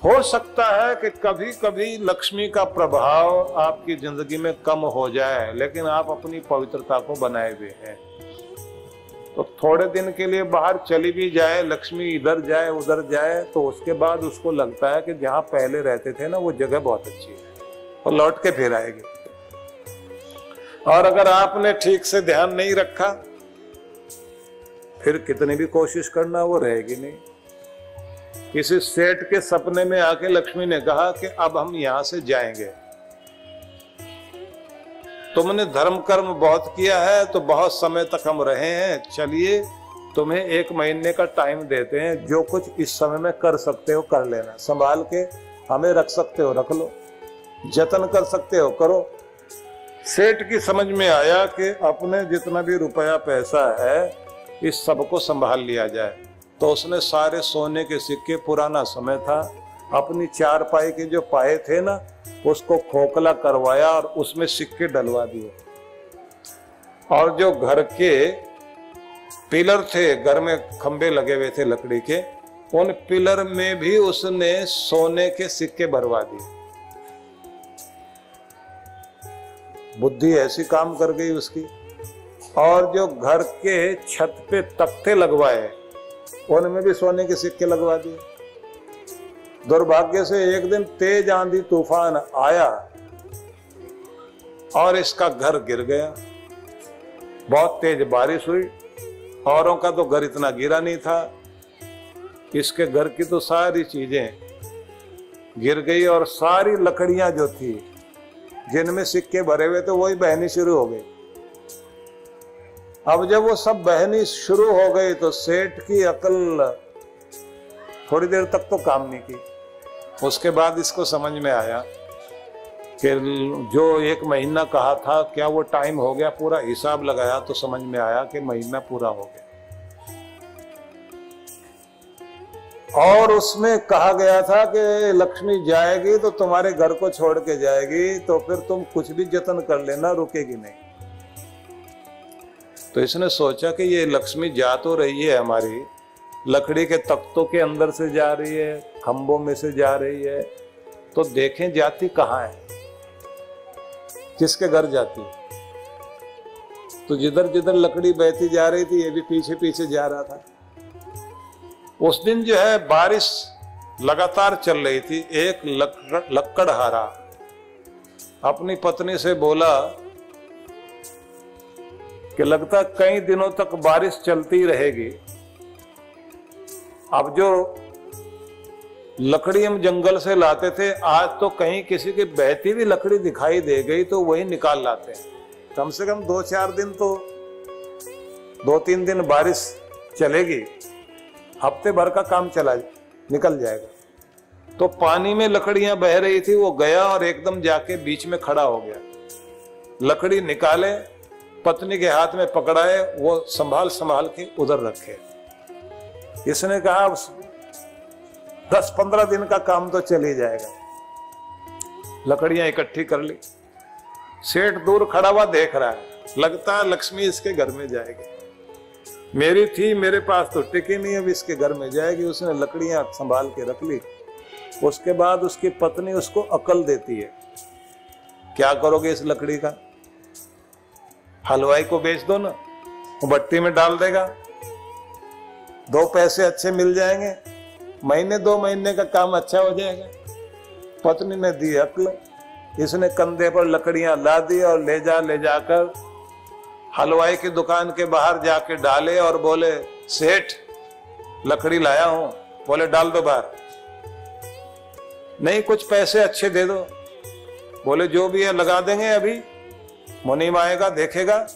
हो सकता है कि कभी कभी लक्ष्मी का प्रभाव आपकी जिंदगी में कम हो जाए, लेकिन आप अपनी पवित्रता को बनाए हुए हैं। तो थोड़े दिन के लिए बाहर चली भी जाए लक्ष्मी, इधर जाए उधर जाए, तो उसके बाद उसको लगता है कि जहां पहले रहते थे ना वो जगह बहुत अच्छी है, और लौट के फिर आएगी। और अगर आपने ठीक से ध्यान नहीं रखा, फिर कितनी भी कोशिश करना वो रहेगी नहीं। किसी सेठ के सपने में आके लक्ष्मी ने कहा कि अब हम यहां से जाएंगे, तुमने धर्म कर्म बहुत किया है तो बहुत समय तक हम रहे हैं, चलिए तुम्हें 1 महीने का टाइम देते हैं, जो कुछ इस समय में कर सकते हो कर लेना, संभाल के हमें रख सकते हो रख लो, जतन कर सकते हो करो। सेठ की समझ में आया कि अपने जितना भी रुपया पैसा है इस सबको संभाल लिया जाए, तो उसने सारे सोने के सिक्के, पुराना समय था, अपनी 4 पाई के जो पाए थे ना उसको खोखला करवाया और उसमें सिक्के डलवा दिए। और जो घर के पिलर थे, घर में खंबे लगे हुए थे लकड़ी के, उन पिलर में भी उसने सोने के सिक्के भरवा दिए। बुद्धि ऐसी काम कर गई उसकी। और जो घर के छत पे तख्ते लगवाए उनमें भी सोने के सिक्के लगवा दिए। दुर्भाग्य से एक दिन तेज आंधी तूफान आया और इसका घर गिर गया। बहुत तेज बारिश हुई, औरों का तो घर इतना गिरा नहीं था, इसके घर की तो सारी चीजें गिर गई और सारी लकड़ियां जो थी जिनमें सिक्के भरे हुए थे वही बहनी शुरू हो गई। अब जब वो सब बहनी शुरू हो गई तो सेठ की अकल थोड़ी देर तक तो काम नहीं की। उसके बाद इसको समझ में आया कि जो 1 महीना कहा था, क्या वो टाइम हो गया? पूरा हिसाब लगाया तो समझ में आया कि महीना पूरा हो गया। और उसमें कहा गया था कि लक्ष्मी जाएगी तो तुम्हारे घर को छोड़ के जाएगी, तो फिर तुम कुछ भी जतन कर लेना, रुकेगी नहीं। तो इसने सोचा कि ये लक्ष्मी जा तो रही है हमारी, लकड़ी के तख्तों के अंदर से जा रही है, खंभों में से जा रही है, तो देखें जाती कहाँ है, किसके घर जाती है। तो जिधर जिधर लकड़ी बहती जा रही थी ये भी पीछे पीछे जा रहा था। उस दिन जो है बारिश लगातार चल रही थी। एक लक्कड़हारा अपनी पत्नी से बोला कि लगता कई दिनों तक बारिश चलती रहेगी, अब जो लकड़ी हम जंगल से लाते थे आज तो कहीं किसी की बहती हुई लकड़ी दिखाई दे गई तो वही निकाल लाते हैं। कम से कम 2-4 दिन तो 2-3 दिन बारिश चलेगी, हफ्ते भर का काम चला निकल जाएगा। तो पानी में लकड़ियां बह रही थी, वो गया और एकदम जाके बीच में खड़ा हो गया। लकड़ी निकाले, पत्नी के हाथ में पकड़ाए, वो संभाल संभाल के उधर रखे। इसने कहा 10-15 दिन का काम तो चल ही जाएगा। लकड़ियां इकट्ठी कर ली। सेठ दूर खड़ा हुआ देख रहा है, लगता है लक्ष्मी इसके घर में जाएगी, मेरी थी मेरे पास तो टिकी नहीं, अब इसके घर में जाएगी। उसने लकड़ियां संभाल के रख ली। उसके बाद उसकी पत्नी उसको अकल देती है, क्या करोगे इस लकड़ी का? हलवाई को बेच दो ना, वो भट्टी में डाल देगा, 2 पैसे अच्छे मिल जाएंगे, महीने 2 महीने का काम अच्छा हो जाएगा। पत्नी ने दी अक्ल। इसने कंधे पर लकड़ियां ला दी और ले जाकर हलवाई की दुकान के बाहर जाके डाले और बोले, सेठ लकड़ी लाया हूं। बोले डाल दो बाहर। नहीं कुछ पैसे अच्छे दे दो। बोले जो भी है लगा देंगे, अभी मुनीम आएगा देखेगा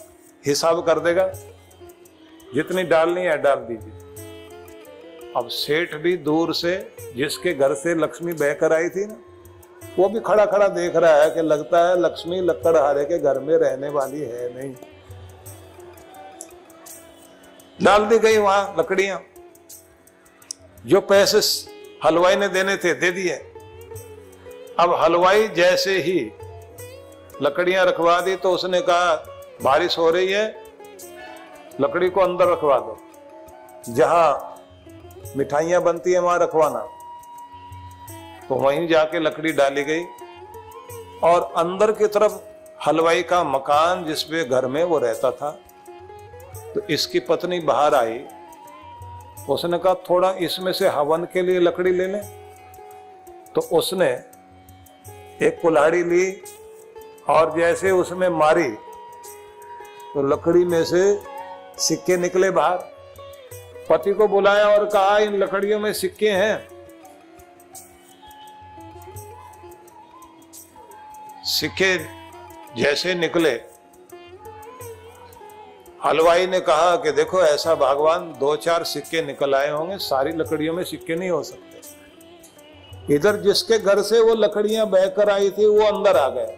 हिसाब कर देगा, जितनी डालनी है डाल दीजिए। अब सेठ भी दूर से, जिसके घर से लक्ष्मी बहकर आई थी ना, वो भी खड़ा खड़ा देख रहा है कि लगता है लक्ष्मी लक्कड़हारे के घर में रहने वाली है नहीं। डाल दी गई वहां लकड़ियां, जो पैसे हलवाई ने देने थे दे दिए। अब हलवाई जैसे ही लकड़ियां रखवा दी तो उसने कहा बारिश हो रही है, लकड़ी को अंदर रखवा दो, जहां मिठाइयां बनती है वहां रखवाना। तो वहीं जाके लकड़ी डाली गई और अंदर की तरफ हलवाई का मकान जिसपे घर में वो रहता था। तो इसकी पत्नी बाहर आई, उसने कहा थोड़ा इसमें से हवन के लिए लकड़ी ले लें। तो उसने एक कुल्हाड़ी ली और जैसे उसमें मारी तो लकड़ी में से सिक्के निकले बाहर। पति को बुलाया और कहा इन लकड़ियों में सिक्के हैं। सिक्के जैसे निकले, हलवाई ने कहा कि देखो ऐसा भगवान 2-4 सिक्के निकल आए होंगे, सारी लकड़ियों में सिक्के नहीं हो सकते। इधर जिसके घर से वो लकड़ियां बहकर आई थी वो अंदर आ गए।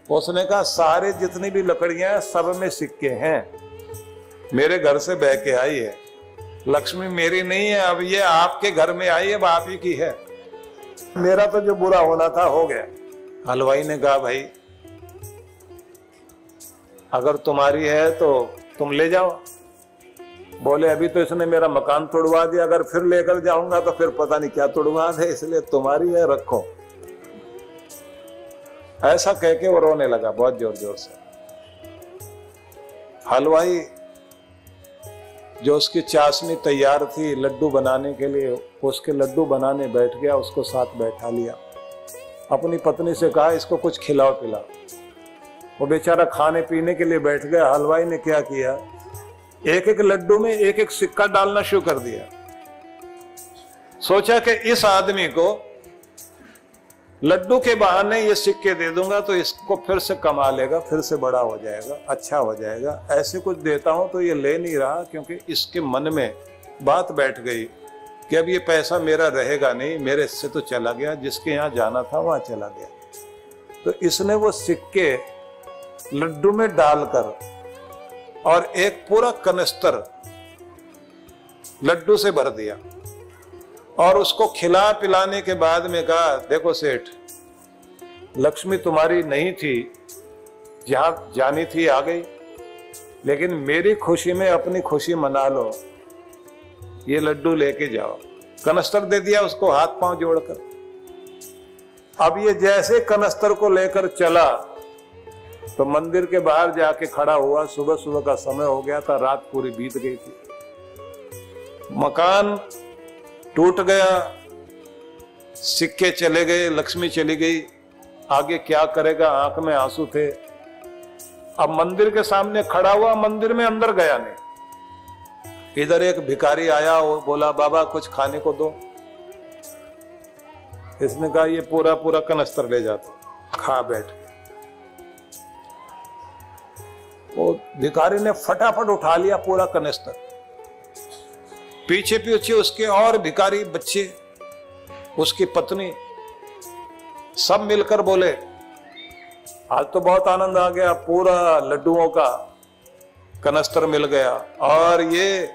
उसने कहा सारे जितनी भी लकड़ियां सब में सिक्के हैं, मेरे घर से बह के आई है, लक्ष्मी मेरी नहीं है, अब ये आपके घर में आई है, अब आप ही की है, मेरा तो जो बुरा होना था हो गया। हलवाई ने कहा भाई अगर तुम्हारी है तो तुम ले जाओ। बोले अभी तो इसने मेरा मकान तोड़वा दिया, अगर फिर लेकर जाऊंगा तो फिर पता नहीं क्या तोड़वा दे, इसलिए तुम्हारी है रखो। ऐसा कह के वो रोने लगा बहुत जोर जोर से। हलवाई जो उसकी चाशनी तैयार थी लड्डू बनाने के लिए, उसके लड्डू बनाने बैठ गया, उसको साथ बैठा लिया। अपनी पत्नी से कहा इसको कुछ खिलाओ पिलाओ। वो बेचारा खाने पीने के लिए बैठ गया। हलवाई ने क्या किया, एक एक लड्डू में एक एक सिक्का डालना शुरू कर दिया। सोचा कि इस आदमी को लड्डू के बहाने ये सिक्के दे दूंगा तो इसको फिर से कमा लेगा, फिर से बड़ा हो जाएगा, अच्छा हो जाएगा। ऐसे कुछ देता हूं तो ये ले नहीं रहा, क्योंकि इसके मन में बात बैठ गई कि अब ये पैसा मेरा रहेगा नहीं, मेरे से तो चला गया, जिसके यहाँ जाना था वहां चला गया। तो इसने वो सिक्के लड्डू में डालकर और एक पूरा कनस्तर लड्डू से भर दिया और उसको खिला पिलाने के बाद में कहा देखो सेठ, लक्ष्मी तुम्हारी नहीं थी, जहां जानी थी आ गई, लेकिन मेरी खुशी में अपनी खुशी मना लो, ये लड्डू लेके जाओ। कनस्तर दे दिया उसको हाथ पांव जोड़कर। अब ये जैसे कनस्तर को लेकर चला तो मंदिर के बाहर जाके खड़ा हुआ। सुबह सुबह का समय हो गया था, रात पूरी बीत गई थी। मकान टूट गया, सिक्के चले गए, लक्ष्मी चली गई, आगे क्या करेगा, आंख में आंसू थे। अब मंदिर के सामने खड़ा हुआ, मंदिर में अंदर गया नहीं। इधर एक भिखारी आया, वो बोला बाबा कुछ खाने को दो। इसने कहा ये पूरा पूरा कनस्तर ले जाते, खा बैठ। वो भिखारी ने फटाफट उठा लिया पूरा कनस्तर। पीछे पीछे उसके और भिखारी बच्चे, उसकी पत्नी, सब मिलकर बोले आज तो बहुत आनंद आ गया, पूरा लड्डुओं का कनस्तर मिल गया। और ये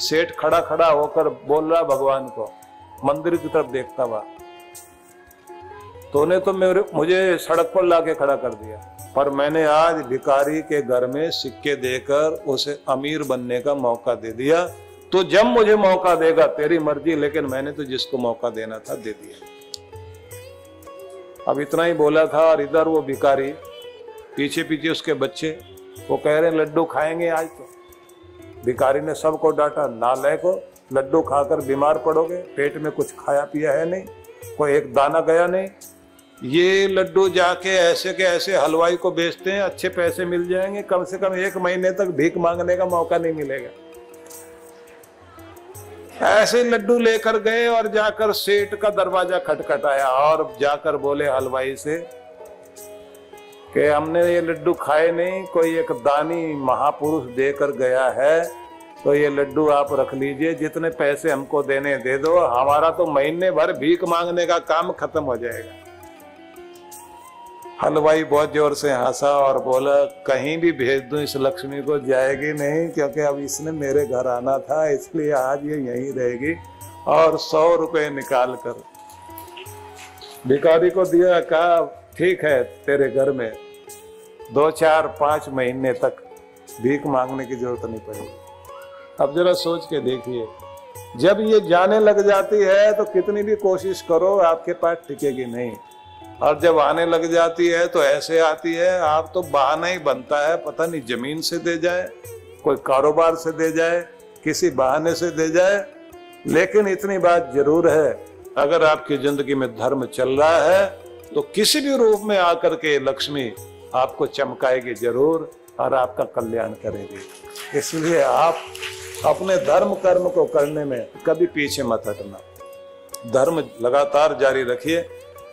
सेठ खड़ा खड़ा होकर बोल रहा भगवान को, मंदिर की तरफ देखता हुआ, तूने तो मुझे सड़क पर लाके खड़ा कर दिया, पर मैंने आज भिखारी के घर में सिक्के देकर उसे अमीर बनने का मौका दे दिया। तो जब मुझे मौका देगा तेरी मर्जी, लेकिन मैंने तो जिसको मौका देना था दे दिया। अब इतना ही बोला था और इधर वो भिखारी, पीछे पीछे उसके बच्चे, वो कह रहे लड्डू खाएंगे आज तो। भिखारी ने सबको डांटा, नालायको, लड्डू खाकर बीमार पड़ोगे, पेट में कुछ खाया पिया है नहीं, कोई एक दाना गया नहीं। ये लड्डू जाके ऐसे के ऐसे हलवाई को बेचते हैं, अच्छे पैसे मिल जाएंगे, कम से कम 1 महीने तक भीख मांगने का मौका नहीं मिलेगा। ऐसे लड्डू लेकर गए और जाकर सेठ का दरवाजा खटखटाया और जाकर बोले हलवाई से कि हमने ये लड्डू खाए नहीं, कोई एक दानी महापुरुष देकर गया है, तो ये लड्डू आप रख लीजिए, जितने पैसे हमको देने दे दो, हमारा तो महीने भर भीख मांगने का काम खत्म हो जाएगा। हलवाई बहुत जोर से हंसा और बोला कहीं भी भेज दूं इस लक्ष्मी को जाएगी नहीं, क्योंकि अब इसने मेरे घर आना था, इसलिए आज ये यहीं रहेगी। और 100 रुपए निकाल कर भिखारी को दिया, कहा ठीक है तेरे घर में 2, 4, 5 महीने तक भीख मांगने की जरूरत नहीं पड़ेगी। अब जरा सोच के देखिए, जब ये जाने लग जाती है तो कितनी भी कोशिश करो आपके पास टिकेगी नहीं, और जब आने लग जाती है तो ऐसे आती है आप तो बहाना ही बनता है, पता नहीं जमीन से दे जाए, कोई कारोबार से दे जाए, किसी बहाने से दे जाए। लेकिन इतनी बात जरूर है, अगर आपकी जिंदगी में धर्म चल रहा है तो किसी भी रूप में आकर के लक्ष्मी आपको चमकाएगी जरूर और आपका कल्याण करेगी। इसलिए आप अपने धर्म कर्म को करने में कभी पीछे मत हटना, धर्म लगातार जारी रखिए।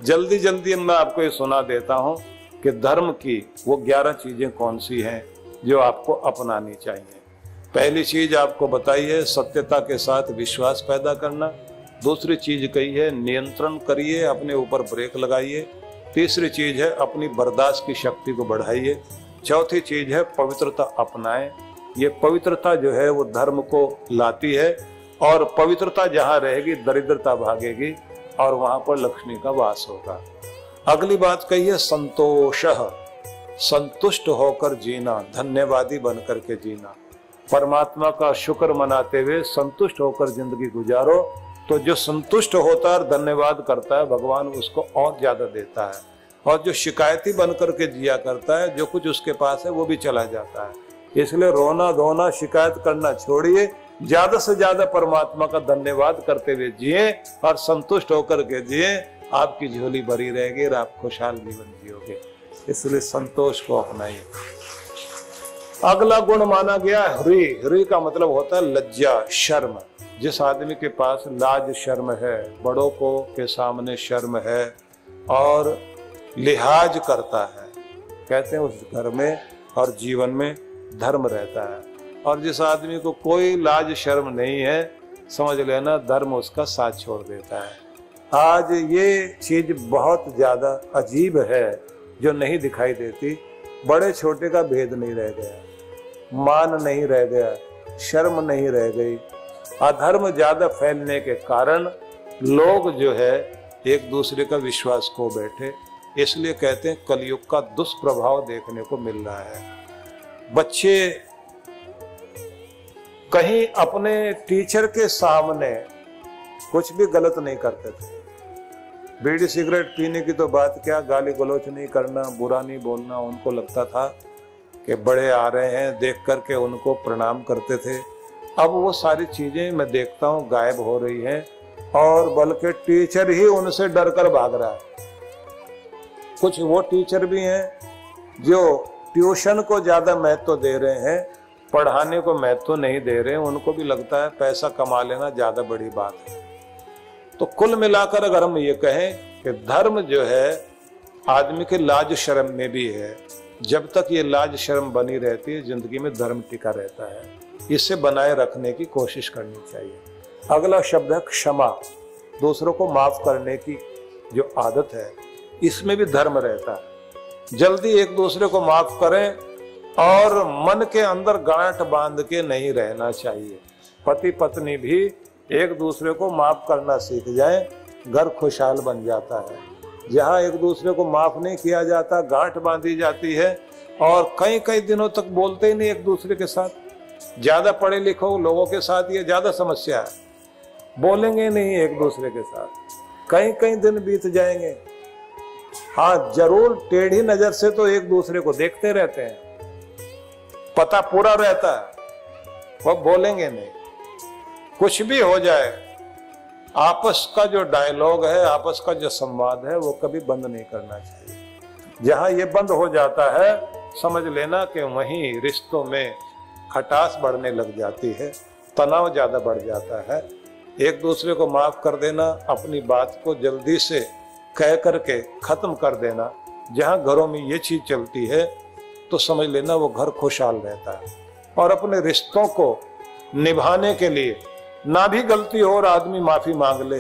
जल्दी जल्दी मैं आपको ये सुना देता हूं कि धर्म की वो 11 चीजें कौन सी हैं जो आपको अपनानी चाहिए। पहली चीज आपको बताई है सत्यता के साथ विश्वास पैदा करना। दूसरी चीज कही है नियंत्रण करिए, अपने ऊपर ब्रेक लगाइए। तीसरी चीज है अपनी बर्दाश्त की शक्ति को बढ़ाइए। चौथी चीज है पवित्रता अपनाएं। ये पवित्रता जो है वो धर्म को लाती है, और पवित्रता जहाँ रहेगी दरिद्रता भागेगी और वहां पर लक्ष्मी का वास होगा। अगली बात कही है संतोषः, संतुष्ट होकर जीना, धन्यवादी बनकर के जीना। परमात्मा का शुक्र मनाते हुए संतुष्ट होकर जिंदगी गुजारो, तो जो संतुष्ट होता है और धन्यवाद करता है भगवान उसको और ज्यादा देता है, और जो शिकायती बनकर के जिया करता है जो कुछ उसके पास है वो भी चला जाता है। इसलिए रोना धोना शिकायत करना छोड़िए, ज्यादा से ज्यादा परमात्मा का धन्यवाद करते हुए जिए और संतुष्ट होकर के जिए, आपकी झोली भरी रहेगी और आप खुशहाल जीवन जियोगे। इसलिए संतोष को अपनाइए। अगला गुण माना गया ह्री। ह्री का मतलब होता है लज्जा, शर्म। जिस आदमी के पास लाज शर्म है, बड़ों को के सामने शर्म है और लिहाज करता है, कहते हैं उस घर में और जीवन में धर्म रहता है। और जिस आदमी को कोई लाज शर्म नहीं है, समझ लेना धर्म उसका साथ छोड़ देता है। आज ये चीज बहुत ज्यादा अजीब है जो नहीं दिखाई देती। बड़े छोटे का भेद नहीं रह गया, मान नहीं रह गया, शर्म नहीं रह गई। अधर्म ज्यादा फैलने के कारण लोग जो है एक दूसरे का विश्वास खो बैठे। इसलिए कहते हैं कलयुग का दुष्प्रभाव देखने को मिल रहा है। बच्चे कहीं अपने टीचर के सामने कुछ भी गलत नहीं करते थे। बीड़ी सिगरेट पीने की तो बात क्या, गाली गलौच नहीं करना, बुरा नहीं बोलना। उनको लगता था कि बड़े आ रहे हैं, देख करके उनको प्रणाम करते थे। अब वो सारी चीजें मैं देखता हूँ गायब हो रही हैं, और बल्कि टीचर ही उनसे डर कर भाग रहा है। कुछ वो टीचर भी हैं जो ट्यूशन को ज्यादा महत्व दे रहे हैं, पढ़ाने को महत्व नहीं दे रहे हैं। उनको भी लगता है पैसा कमा लेना ज्यादा बड़ी बात है। तो कुल मिलाकर अगर हम ये कहें कि धर्म जो है आदमी के लाज शर्म में भी है, जब तक ये लाज शर्म बनी रहती है जिंदगी में धर्म टिका रहता है। इसे बनाए रखने की कोशिश करनी चाहिए। अगला शब्द है क्षमा। दूसरों को माफ करने की जो आदत है, इसमें भी धर्म रहता है। जल्दी एक दूसरे को माफ करें और मन के अंदर गांठ बांध के नहीं रहना चाहिए। पति पत्नी भी एक दूसरे को माफ करना सीख जाए, घर खुशहाल बन जाता है। जहाँ एक दूसरे को माफ नहीं किया जाता, गांठ बांधी जाती है और कई कई दिनों तक बोलते ही नहीं एक दूसरे के साथ। ज्यादा पढ़े लिखे लोगों के साथ ये ज्यादा समस्या है, बोलेंगे नहीं एक दूसरे के साथ, कई कई दिन बीत जाएंगे। हाँ, जरूर टेढ़ी नजर से तो एक दूसरे को देखते रहते हैं, पता पूरा रहता है, वो बोलेंगे नहीं। कुछ भी हो जाए, आपस का जो डायलॉग है, आपस का जो संवाद है, वो कभी बंद नहीं करना चाहिए। जहां ये बंद हो जाता है, समझ लेना कि वहीं रिश्तों में खटास बढ़ने लग जाती है, तनाव ज्यादा बढ़ जाता है। एक दूसरे को माफ कर देना, अपनी बात को जल्दी से कह करके खत्म कर देना। जहां घरों में ये चीज चलती है तो समझ लेना वो घर खुशहाल रहता है। और अपने रिश्तों को निभाने के लिए ना भी गलती हो और आदमी माफी मांग ले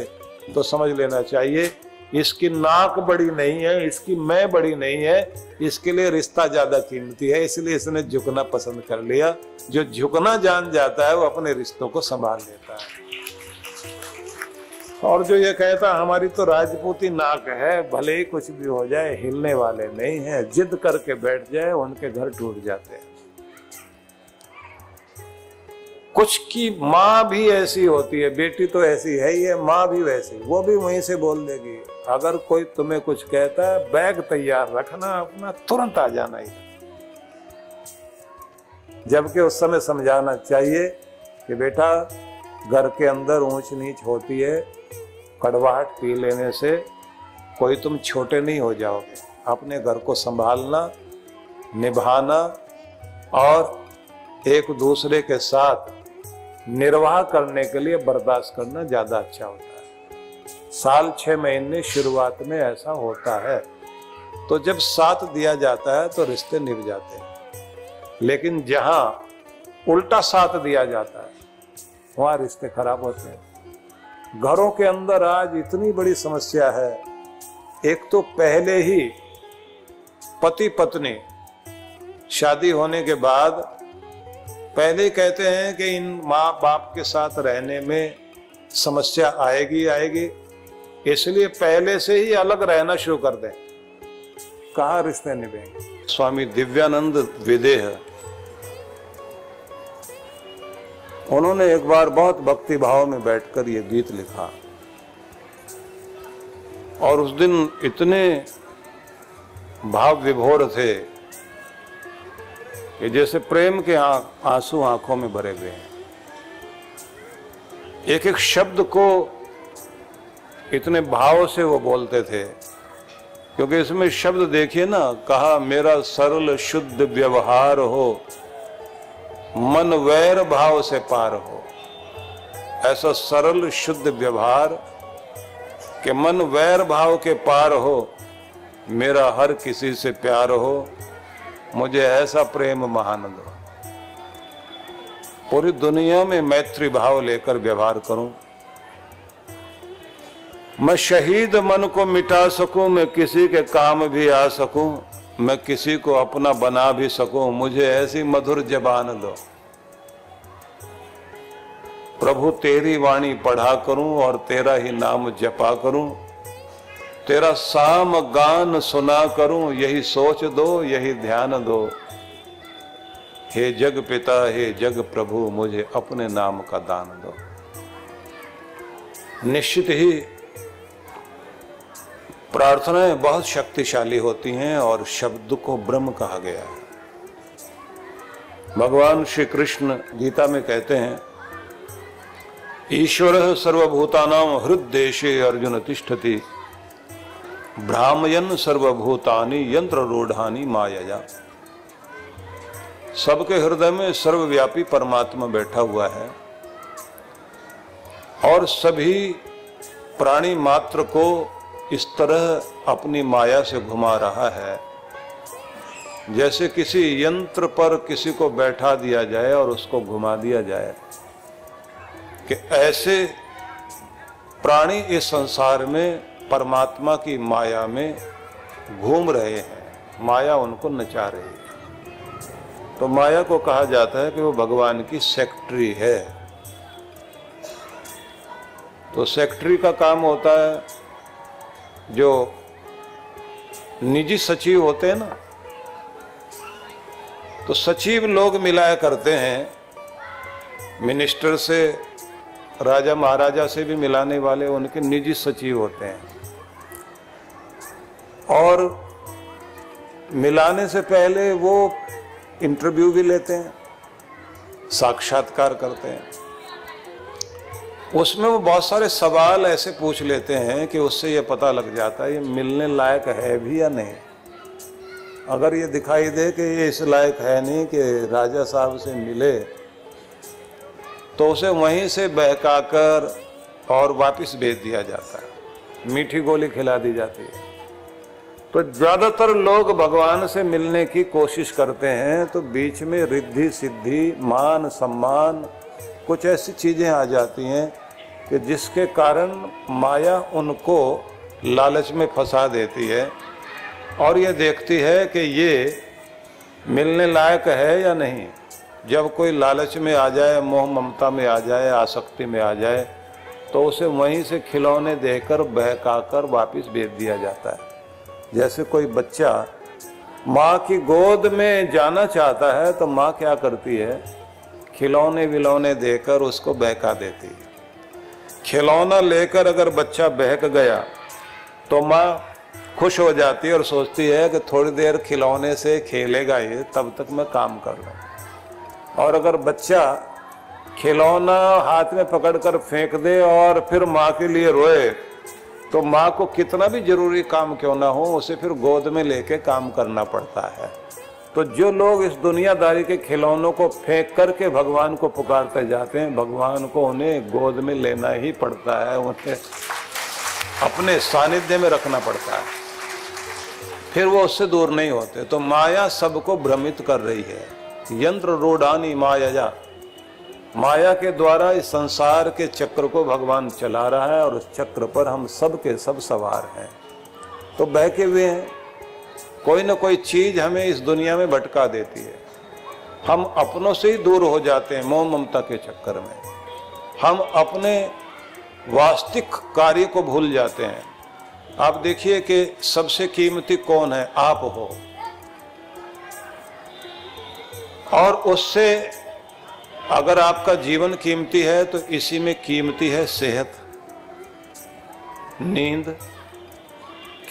तो समझ लेना चाहिए इसकी नाक बड़ी नहीं है, इसकी मैं बड़ी नहीं है, इसके लिए रिश्ता ज्यादा कीमती है, इसलिए इसने झुकना पसंद कर लिया। जो झुकना जान जाता है वो अपने रिश्तों को संभाल लेता है। और जो ये कहता हमारी तो राजपूती नाक है, भले ही कुछ भी हो जाए हिलने वाले नहीं है, जिद करके बैठ जाए उनके घर टूट जाते हैं। कुछ की माँ भी ऐसी होती है, बेटी तो ऐसी है ही है, माँ भी वैसी, वो भी वहीं से बोल देगी। अगर कोई तुम्हें कुछ कहता है, बैग तैयार रखना अपना, तुरंत आ जाना ही। जबकि उस समय समझाना चाहिए कि बेटा घर के अंदर ऊंच नीच होती है, कड़वाहट पी लेने से कोई तुम छोटे नहीं हो जाओगे। अपने घर को संभालना, निभाना और एक दूसरे के साथ निर्वाह करने के लिए बर्दाश्त करना ज्यादा अच्छा होता है। साल 6 महीने शुरुआत में ऐसा होता है, तो जब साथ दिया जाता है तो रिश्ते निभ जाते हैं। लेकिन जहां उल्टा साथ दिया जाता है वहां रिश्ते खराब होते हैं। घरों के अंदर आज इतनी बड़ी समस्या है। एक तो पहले ही पति पत्नी शादी होने के बाद पहले ही कहते हैं कि इन माँ बाप के साथ रहने में समस्या आएगी, इसलिए पहले से ही अलग रहना शुरू कर दें। कहाँ रिश्ते निभेंगे। स्वामी दिव्यानंद विदेह, उन्होंने एक बार बहुत भक्ति भाव में बैठकर ये गीत लिखा और उस दिन इतने भाव विभोर थे कि जैसे प्रेम के आंसू आंखों में भरे हुए हैं। एक एक शब्द को इतने भाव से वो बोलते थे, क्योंकि इसमें शब्द देखिए ना, कहा मेरा सरल शुद्ध व्यवहार हो, मन वैर भाव से पार हो। ऐसा सरल शुद्ध व्यवहार कि मन वैर भाव के पार हो, मेरा हर किसी से प्यार हो, मुझे ऐसा प्रेम महान दो। पूरी दुनिया में मैत्री भाव लेकर व्यवहार करूं, मैं शहीद मन को मिटा सकूं, मैं किसी के काम भी आ सकूं, मैं किसी को अपना बना भी सकूं, मुझे ऐसी मधुर जबान दो। प्रभु तेरी वाणी पढ़ा करूं और तेरा ही नाम जपा करूं, तेरा साम गान सुना करूं, यही सोच दो, यही ध्यान दो। हे जग पिता, हे जग प्रभु, मुझे अपने नाम का दान दो। निश्चित ही प्रार्थनाएं बहुत शक्तिशाली होती हैं और शब्द को ब्रह्म कहा गया है। भगवान श्री कृष्ण गीता में कहते हैं, ईश्वरः सर्वभूतानां हृद्देशे अर्जुन तिष्ठति, भ्रामयन् सर्वभूतानि यंत्र रूढ़ानि मायया। सबके हृदय में सर्वव्यापी परमात्मा बैठा हुआ है और सभी प्राणी मात्र को इस तरह अपनी माया से घुमा रहा है, जैसे किसी यंत्र पर किसी को बैठा दिया जाए और उसको घुमा दिया जाए, कि ऐसे प्राणी इस संसार में परमात्मा की माया में घूम रहे हैं, माया उनको नचा रही है। तो माया को कहा जाता है कि वो भगवान की सेक्रेटरी है। तो सेक्रेटरी का काम होता है, जो निजी सचिव होते हैं ना, तो सचिव लोग मिलाया करते हैं, मिनिस्टर से, राजा महाराजा से भी मिलाने वाले उनके निजी सचिव होते हैं। और मिलाने से पहले वो इंटरव्यू भी लेते हैं, साक्षात्कार करते हैं। उसमें वो बहुत सारे सवाल ऐसे पूछ लेते हैं कि उससे ये पता लग जाता है ये मिलने लायक है भी या नहीं। अगर ये दिखाई दे कि ये इस लायक है नहीं कि राजा साहब से मिले, तो उसे वहीं से बहकाकर और वापस भेज दिया जाता है, मीठी गोली खिला दी जाती है। तो ज्यादातर लोग भगवान से मिलने की कोशिश करते हैं, तो बीच में रिद्धि सिद्धि, मान सम्मान, कुछ ऐसी चीजें आ जाती हैं कि जिसके कारण माया उनको लालच में फंसा देती है और ये देखती है कि ये मिलने लायक है या नहीं। जब कोई लालच में आ जाए, मोह ममता में आ जाए, आसक्ति में आ जाए, तो उसे वहीं से खिलौने देकर बहकाकर वापस भेज दिया जाता है। जैसे कोई बच्चा माँ की गोद में जाना चाहता है तो माँ क्या करती है, खिलौने विलौने देकर उसको बहका देती है। खिलौना लेकर अगर बच्चा बहक गया तो माँ खुश हो जाती है और सोचती है कि थोड़ी देर खिलौने से खेलेगा ये, तब तक मैं काम कर लूँ। और अगर बच्चा खिलौना हाथ में पकड़कर फेंक दे और फिर माँ के लिए रोए, तो माँ को कितना भी जरूरी काम क्यों ना हो उसे फिर गोद में लेके काम करना पड़ता है। तो जो लोग इस दुनियादारी के खिलौनों को फेंक करके भगवान को पुकारते जाते हैं, भगवान को उन्हें गोद में लेना ही पड़ता है, उन्हें अपने सानिध्य में रखना पड़ता है, फिर वो उससे दूर नहीं होते। तो माया सबको भ्रमित कर रही है। यंत्र रूढ़ानी माया, माया के द्वारा इस संसार के चक्र को भगवान चला रहा है और उस चक्र पर हम सब के सब सवार हैं। तो बहके हुए हैं, कोई ना कोई चीज हमें इस दुनिया में भटका देती है। हम अपनों से ही दूर हो जाते हैं मोह ममता के चक्कर में। हम अपने वास्तविक कार्य को भूल जाते हैं। आप देखिए कि सबसे कीमती कौन है? आप हो। और उससे अगर आपका जीवन कीमती है तो इसी में कीमती है सेहत, नींद,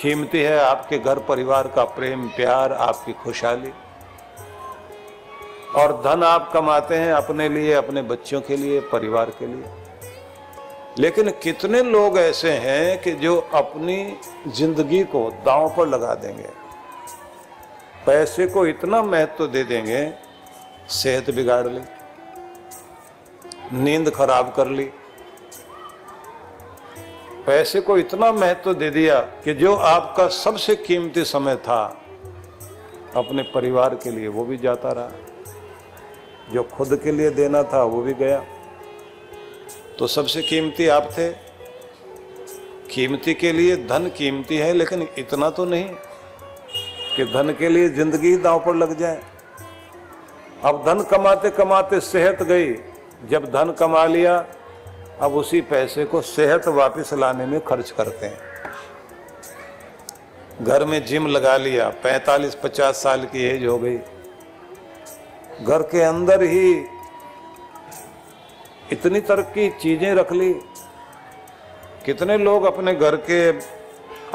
कीमती है आपके घर परिवार का प्रेम प्यार, आपकी खुशहाली। और धन आप कमाते हैं अपने लिए, अपने बच्चों के लिए, परिवार के लिए। लेकिन कितने लोग ऐसे हैं कि जो अपनी जिंदगी को दांव पर लगा देंगे, पैसे को इतना महत्व दे देंगे, सेहत बिगाड़ ली, नींद खराब कर ली, पैसे को इतना महत्व दे दिया कि जो आपका सबसे कीमती समय था अपने परिवार के लिए वो भी जाता रहा, जो खुद के लिए देना था वो भी गया। तो सबसे कीमती आप थे। कीमती के लिए धन कीमती है, लेकिन इतना तो नहीं कि धन के लिए जिंदगी दांव पर लग जाए। अब धन कमाते कमाते सेहत गई, जब धन कमा लिया अब उसी पैसे को सेहत वापस लाने में खर्च करते हैं। घर में जिम लगा लिया, 45-50 साल की एज हो गई, घर के अंदर ही इतनी तरह की चीजें रख ली। कितने लोग अपने घर के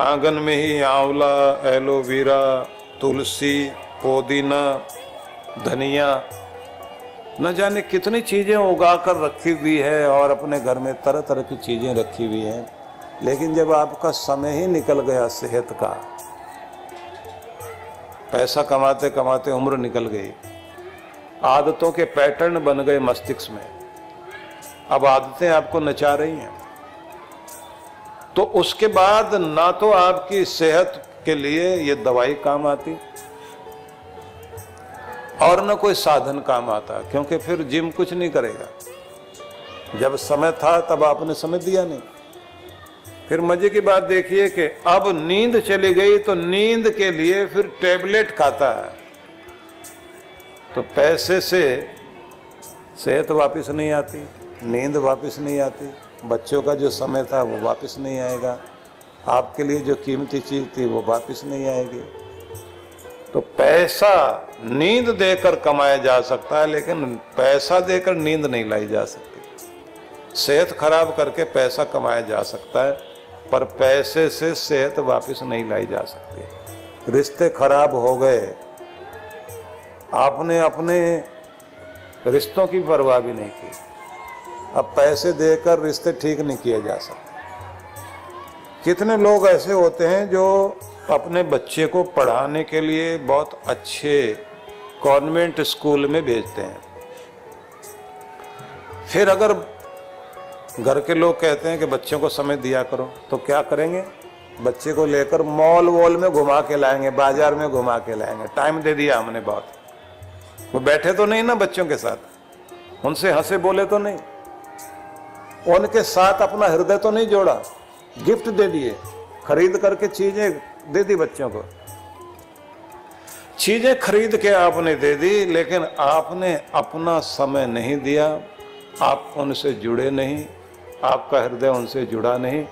आंगन में ही आंवला, एलोवेरा, तुलसी, पुदीना, धनिया, न जाने कितनी चीजें उगा कर रखी हुई है और अपने घर में तरह तरह की चीजें रखी हुई हैं। लेकिन जब आपका समय ही निकल गया सेहत का, पैसा कमाते कमाते उम्र निकल गई, आदतों के पैटर्न बन गए मस्तिष्क में, अब आदतें आपको नचा रही हैं, तो उसके बाद ना तो आपकी सेहत के लिए ये दवाई काम आती और न कोई साधन काम आता, क्योंकि फिर जिम कुछ नहीं करेगा। जब समय था तब आपने समय दिया नहीं। फिर मजे की बात देखिए कि अब नींद चली गई तो नींद के लिए फिर टैबलेट खाता है, तो पैसे से सेहत वापस नहीं आती, नींद वापस नहीं आती, बच्चों का जो समय था वो वापस नहीं आएगा, आपके लिए जो कीमती चीज थी वो वापस नहीं आएगी। तो पैसा नींद देकर कमाया जा सकता है, लेकिन पैसा देकर नींद नहीं लाई जा सकती। सेहत खराब करके पैसा कमाया जा सकता है, पर पैसे से सेहत वापस नहीं लाई जा सकती। रिश्ते खराब हो गए, आपने अपने रिश्तों की परवाह भी नहीं की, अब पैसे देकर रिश्ते ठीक नहीं किए जा सकते। कितने लोग ऐसे होते हैं जो अपने बच्चे को पढ़ाने के लिए बहुत अच्छे कॉन्वेंट स्कूल में भेजते हैं, फिर अगर घर के लोग कहते हैं कि बच्चों को समय दिया करो, तो क्या करेंगे? बच्चे को लेकर मॉल वॉल में घुमा के लाएंगे, बाजार में घुमा के लाएंगे। टाइम दे दिया हमने बहुत, वो बैठे तो नहीं ना बच्चों के साथ, उनसे हंसे बोले तो नहीं, उनके साथ अपना हृदय तो नहीं जोड़ा, गिफ्ट दे दिए, खरीद करके चीजें दे दी बच्चों को, चीजें खरीद के आपने दे दी, लेकिन आपने अपना समय नहीं दिया, आप उनसे जुड़े नहीं, आपका हृदय उनसे जुड़ा नहीं,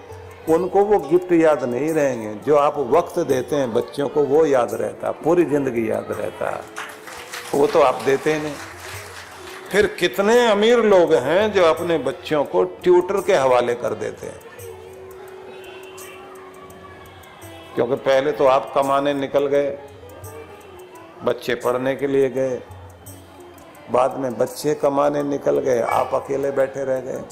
उनको वो गिफ्ट याद नहीं रहेंगे। जो आप वक्त देते हैं बच्चों को वो याद रहता, पूरी जिंदगी याद रहता, वो तो आप देते ही नहीं। फिर कितने अमीर लोग हैं जो अपने बच्चों को ट्यूटर के हवाले कर देते हैं, क्योंकि पहले तो आप कमाने निकल गए, बच्चे पढ़ने के लिए गए, बाद में बच्चे कमाने निकल गए, आप अकेले बैठे रह गए।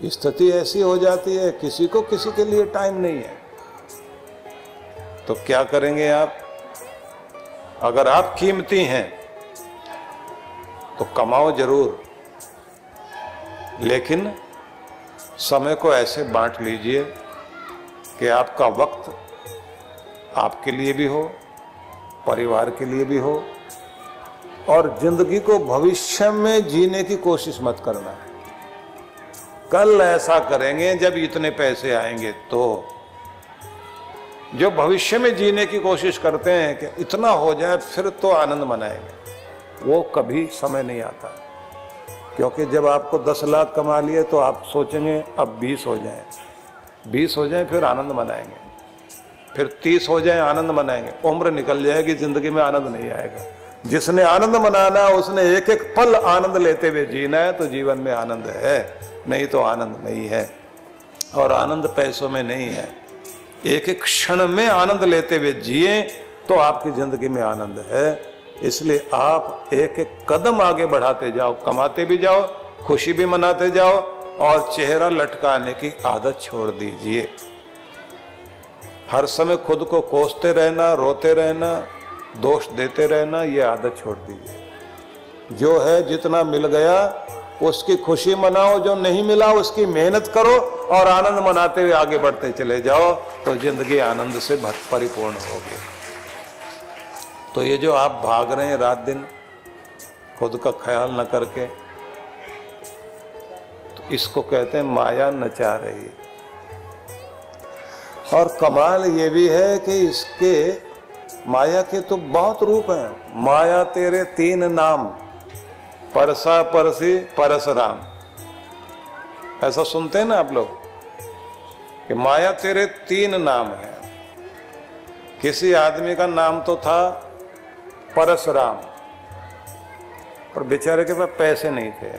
स्थिति ऐसी हो जाती है, किसी को किसी के लिए टाइम नहीं है। तो क्या करेंगे आप? अगर आप कीमती हैं तो कमाओ जरूर, लेकिन समय को ऐसे बांट लीजिए कि आपका वक्त आपके लिए भी हो, परिवार के लिए भी हो, और जिंदगी को भविष्य में जीने की कोशिश मत करना। कल ऐसा करेंगे जब इतने पैसे आएंगे, तो जो भविष्य में जीने की कोशिश करते हैं कि इतना हो जाए फिर तो आनंद मनाएंगे, वो कभी समय नहीं आता। क्योंकि जब आपको 10 लाख कमा लिए तो आप सोचेंगे अब 20 हो जाए, 20 हो जाए फिर आनंद मनाएंगे, फिर 30 हो जाए आनंद मनाएंगे। उम्र निकल जाएगी, जिंदगी में आनंद नहीं आएगा। जिसने आनंद मनाना, उसने एक एक पल आनंद लेते हुए जीना है, तो जीवन में आनंद है, नहीं तो आनंद नहीं है। और आनंद पैसों में नहीं है। एक एक क्षण में आनंद लेते हुए जिए तो आपकी जिंदगी में आनंद है। इसलिए आप एक एक कदम आगे बढ़ाते जाओ, कमाते भी जाओ, खुशी भी मनाते जाओ, और चेहरा लटकाने की आदत छोड़ दीजिए। हर समय खुद को कोसते रहना, रोते रहना, दोष देते रहना, ये आदत छोड़ दीजिए। जो है जितना मिल गया उसकी खुशी मनाओ, जो नहीं मिला उसकी मेहनत करो, और आनंद मनाते हुए आगे बढ़ते चले जाओ, तो जिंदगी आनंद से परिपूर्ण होगी। तो ये जो आप भाग रहे हैं रात दिन खुद का ख्याल न करके, तो इसको कहते हैं माया नचा रही है। और कमाल ये भी है कि इसके माया के तो बहुत रूप हैं। माया तेरे 3 नाम, परसा परसी परसराम। ऐसा सुनते हैं ना आप लोग कि माया तेरे 3 नाम है। किसी आदमी का नाम तो था परसराम, पर बेचारे के पास पैसे नहीं थे,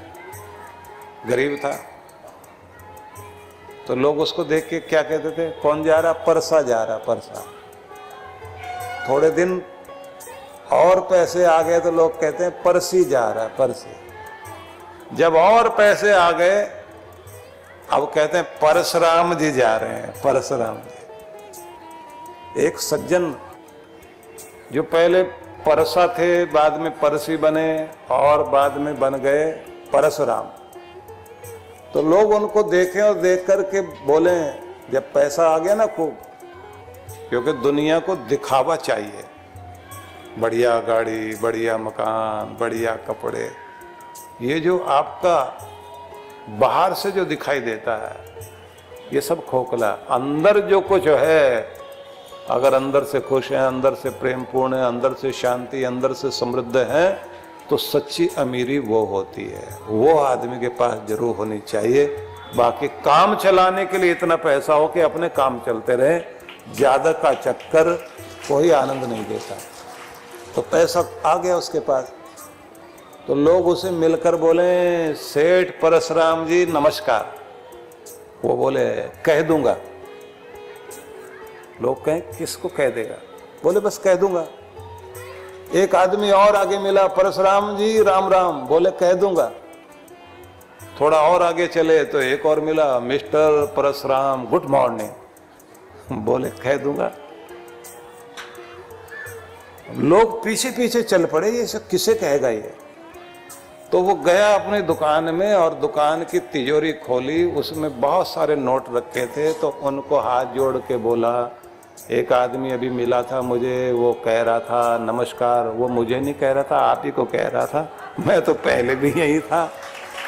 गरीब था। तो लोग उसको देख के क्या कहते थे? कौन जा रहा? परसा जा रहा, परसा। थोड़े दिन और पैसे आ गए तो लोग कहते हैं परसी जा रहा, परसी। जब और पैसे आ गए अब कहते हैं परशुराम जी जा रहे हैं, परशुराम जी। एक सज्जन जो पहले परसा थे, बाद में परसी बने, और बाद में बन गए परशुराम। तो लोग उनको देखें और देख करके बोले, जब पैसा आ गया ना खूब, क्योंकि दुनिया को दिखावा चाहिए, बढ़िया गाड़ी, बढ़िया मकान, बढ़िया कपड़े, ये जो आपका बाहर से जो दिखाई देता है ये सब खोखला। अंदर जो कुछ है, अगर अंदर से खुश है, अंदर से प्रेम पूर्ण है, अंदर से शांति, अंदर से समृद्ध है, तो सच्ची अमीरी वो होती है। वो आदमी के पास जरूर होनी चाहिए। बाकी काम चलाने के लिए इतना पैसा हो कि अपने काम चलते रहे, ज्यादा का चक्कर कोई आनंद नहीं देता। तो पैसा आ गया उसके पास, तो लोग उसे मिलकर बोले, सेठ परशुराम जी नमस्कार। वो बोले, कह दूंगा। लोग कहें किसको कह देगा? बोले बस कह दूंगा। एक आदमी और आगे मिला, परशुराम जी राम राम। बोले कह दूंगा। थोड़ा और आगे चले तो एक और मिला, मिस्टर परशुराम गुड मॉर्निंग। बोले कह दूंगा। लोग पीछे पीछे चल पड़े, ये सब किसे कहेगा ये? तो वो गया अपनी दुकान में और दुकान की तिजोरी खोली, उसमें बहुत सारे नोट रखे थे। तो उनको हाथ जोड़ के बोला, एक आदमी अभी मिला था मुझे, वो कह रहा था नमस्कार। वो मुझे नहीं कह रहा था, आप ही को कह रहा था। मैं तो पहले भी यही था,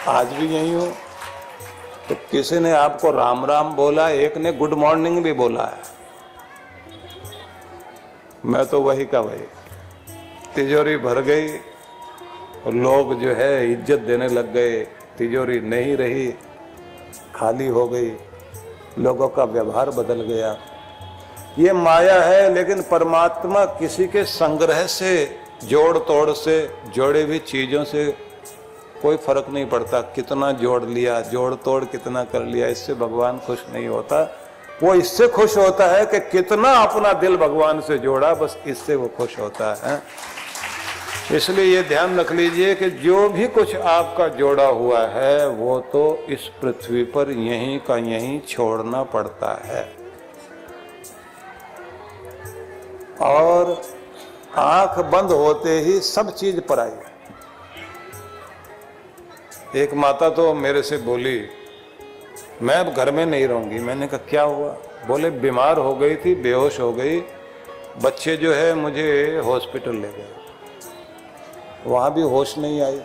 आज भी यही हूँ। तो किसी ने आपको राम राम बोला, एक ने गुड मॉर्निंग भी बोला है। मैं तो वही का वही। तिजोरी भर गई और लोग जो है इज्जत देने लग गए। तिजोरी नहीं रही, खाली हो गई, लोगों का व्यवहार बदल गया। ये माया है, लेकिन परमात्मा किसी के संग्रह से जोड़ तोड़ से, जोड़े हुई चीजों से कोई फर्क नहीं पड़ता। कितना जोड़ लिया, जोड़ तोड़ कितना कर लिया, इससे भगवान खुश नहीं होता। वो इससे खुश होता है कि कितना अपना दिल भगवान से जोड़ा, बस इससे वो खुश होता है। इसलिए ये ध्यान रख लीजिए कि जो भी कुछ आपका जोड़ा हुआ है वो तो इस पृथ्वी पर यहीं का यहीं छोड़ना पड़ता है। और आंख बंद होते ही सब चीज पराई। एक माता तो मेरे से बोली, मैं अब घर में नहीं रहूंगी। मैंने कहा क्या हुआ? बोले बीमार हो गई थी, बेहोश हो गई, बच्चे जो है मुझे हॉस्पिटल ले गए, वहां भी होश नहीं आई।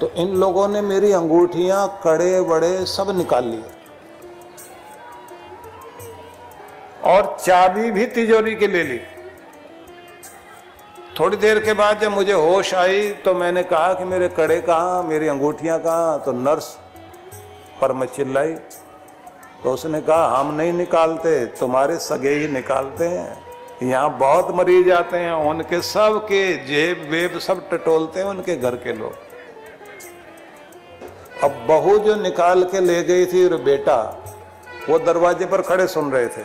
तो इन लोगों ने मेरी अंगूठियां, कड़े बड़े सब निकाल लिए और चाबी भी तिजोरी की ले ली। थोड़ी देर के बाद जब मुझे होश आई तो मैंने कहा कि मेरे कड़े कहाँ, मेरी अंगूठियां कहाँ? तो नर्स पर मैं चिल्लाई। तो उसने कहा हम नहीं निकालते, तुम्हारे सगे ही निकालते हैं। यहाँ बहुत मरीज आते हैं, उनके सब के जेब वेब सब टटोलते हैं उनके घर के लोग। अब बहू जो निकाल के ले गई थी और बेटा, वो दरवाजे पर खड़े सुन रहे थे।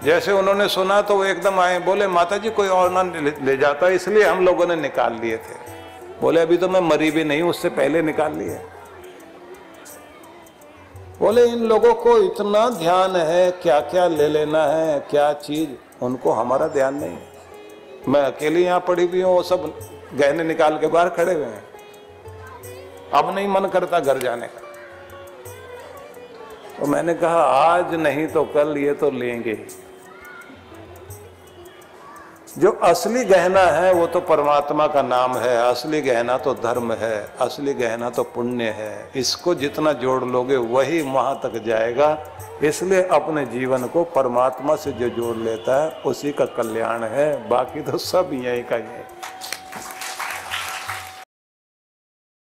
जैसे उन्होंने सुना तो वो एकदम आए, बोले माता जी कोई और ना ले जाता, इसलिए हम लोगों ने निकाल लिए थे। बोले अभी तो मैं मरी भी नहीं, उससे पहले निकाल लिए। बोले इन लोगों को इतना ध्यान है क्या क्या ले लेना है, क्या चीज, उनको हमारा ध्यान नहीं। मैं अकेली यहाँ पड़ी हुई हूँ, वो सब गहने निकाल के बाहर खड़े हुए हैं। अब नहीं मन करता घर जाने का। तो मैंने कहा आज नहीं तो कल ये तो लेंगे ही। जो असली गहना है वो तो परमात्मा का नाम है, असली गहना तो धर्म है, असली गहना तो पुण्य है। इसको जितना जोड़ लोगे वही वहां तक जाएगा। इसलिए अपने जीवन को परमात्मा से जो जोड़ लेता है उसी का कल्याण है, बाकी तो सब यही का ही है।